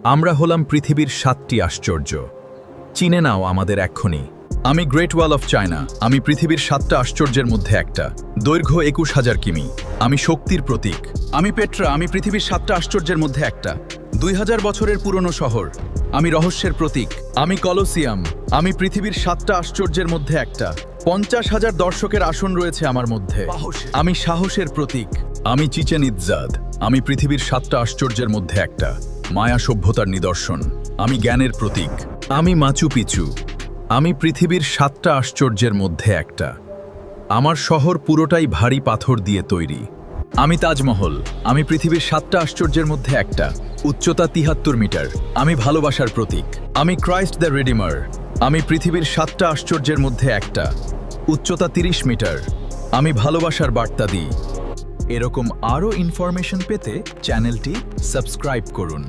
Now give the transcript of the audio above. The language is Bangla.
আমরা হলাম পৃথিবীর 7টি আশ্চর্য। চিনে নাও আমাদের এক্ষুনি। আমি গ্রেট ওয়াল অফ চায়না। আমি পৃথিবীর 7টা আশ্চর্যের মধ্যে একটা। দৈর্ঘ্য 21,000 কিমি। আমি শক্তির প্রতীক। আমি পেট্রা। আমি পৃথিবীর 7টা আশ্চর্যের মধ্যে একটা। 2000 বছরের পুরনো শহর। আমি রহস্যের প্রতীক। আমি কলোসিয়াম। আমি পৃথিবীর 7টা আশ্চর্যের মধ্যে একটা। 50,000 দর্শকের আসন রয়েছে আমার মধ্যে। আমি সাহসের প্রতীক। আমি চিচেন ইৎজাদ। আমি পৃথিবীর 7টা আশ্চর্যের মধ্যে একটা। মায়া সভ্যতার নিদর্শন। আমি জ্ঞানের প্রতীক। আমি মাচু পিচু। আমি পৃথিবীর 7টা আশ্চর্যের মধ্যে একটা। আমার শহর পুরোটাই ভারী পাথর দিয়ে তৈরি। আমি তাজমহল। আমি পৃথিবীর 7টা আশ্চর্যের মধ্যে একটা। উচ্চতা 73 মিটার। আমি ভালোবাসার প্রতীক। আমি ক্রাইস্ট দ্য রিডিমার। আমি পৃথিবীর 7টা আশ্চর্যের মধ্যে একটা। উচ্চতা 30 মিটার। আমি ভালোবাসার বার্তা দিই। এরকম আরও ইনফরমেশন পেতে চ্যানেলটি সাবস্ক্রাইব করুন।